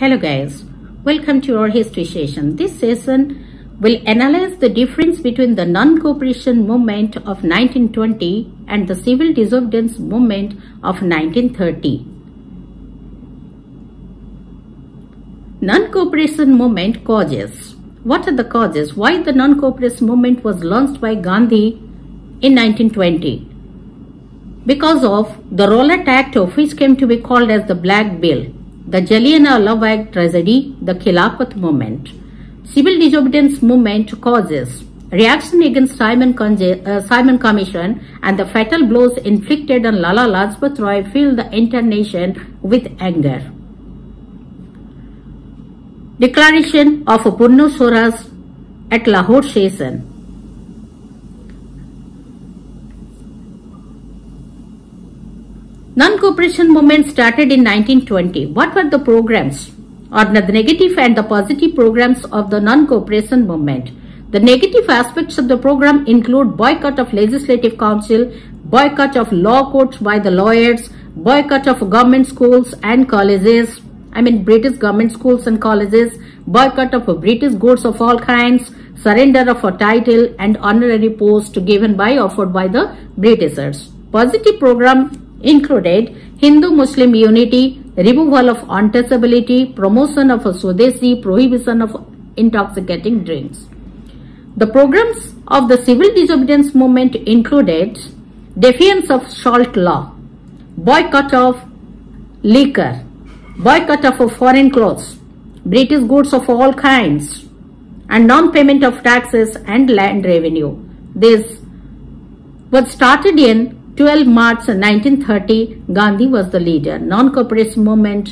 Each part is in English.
Hello guys, welcome to our history session. This session will analyze the difference between the non-cooperation movement of 1920 and the civil disobedience movement of 1930. Non-cooperation movement causes. What are the causes? Why the non-cooperation movement was launched by Gandhi in 1920? Because of the Rowlatt Act, of which came to be called as the Black Bill, the Jallianwala Bagh tragedy, the Khilafat movement. Civil disobedience movement causes reaction against Simon Commission and the fatal blows inflicted on Lala Lajpat Rai filled the entire nation with anger. Declaration of Purno Swaraj at Lahore session. Non-cooperation movement started in 1920. What were the programs or the negative and the positive programs of the non-cooperation movement? The negative aspects of the program include boycott of legislative council, boycott of law courts by the lawyers, boycott of government schools and colleges, British government schools and colleges, boycott of British goods of all kinds, surrender of a title and honorary post offered by the Britishers. Positive program included Hindu-Muslim unity, removal of untouchability, promotion of a Swadeshi, prohibition of intoxicating drinks. The programs of the civil disobedience movement included defiance of salt law, boycott of liquor, boycott of foreign clothes, British goods of all kinds, and non-payment of taxes and land revenue. This was started in 12 March 1930, Gandhi was the leader. Non-cooperation movement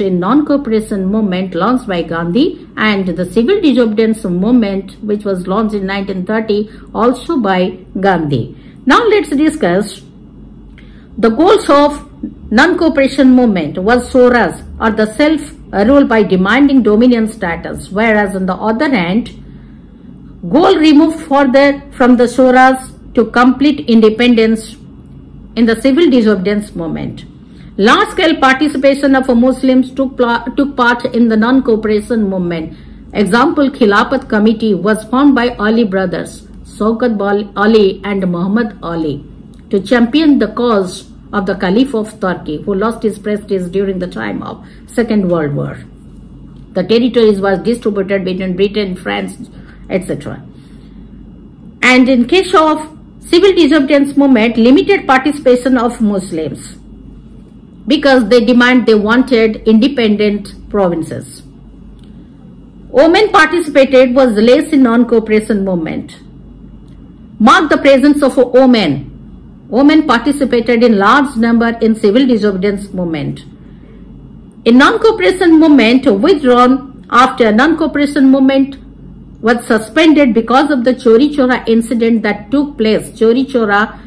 launched by Gandhi, and the civil disobedience movement which was launched in 1930 also by Gandhi. Now let's discuss the goals of non-cooperation movement was Swaraj or the self-rule by demanding dominion status, whereas on the other hand, goal removed further from the Swaraj to complete independence in the civil disobedience movement. Large-scale participation of Muslims took part in the non-cooperation movement. Example, Khilafat Committee was formed by Ali brothers, Shaukat Ali and Muhammad Ali, to champion the cause of the Caliph of Turkey, who lost his prestige during the time of Second World War. The territories was distributed between Britain, France, etc. And in case of civil disobedience movement, limited participation of Muslims because they wanted independent provinces. Women participated was less in non-cooperation movement. Mark the presence of women. Women participated in large number in civil disobedience movement. In non-cooperation movement, withdrawn after non-cooperation movement was suspended because of the Chori Chora incident that took place. Chori Chora,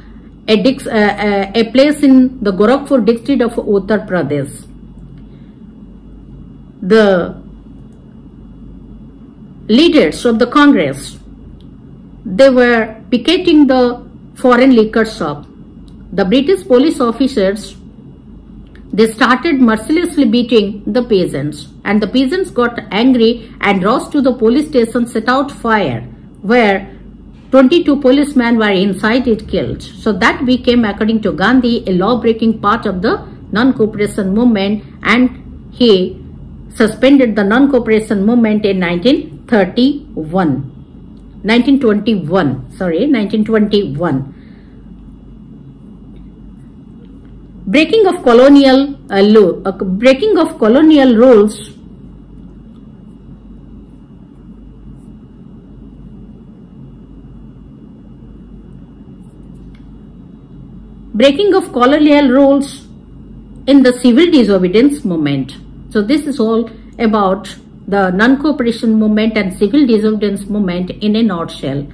a place in the Gorakhpur district of Uttar Pradesh. The leaders of the Congress, they were picketing the foreign liquor shop. The British police officers, they started mercilessly beating the peasants, and the peasants got angry and rushed to the police station, set out fire, where 22 policemen were inside it killed. So that became, according to Gandhi, a law-breaking part of the non-cooperation movement, and he suspended the non-cooperation movement in 1921. Breaking of colonial rules. Breaking of colonial rules in the civil disobedience movement. So this is all about the non-cooperation movement and civil disobedience movement in a nutshell.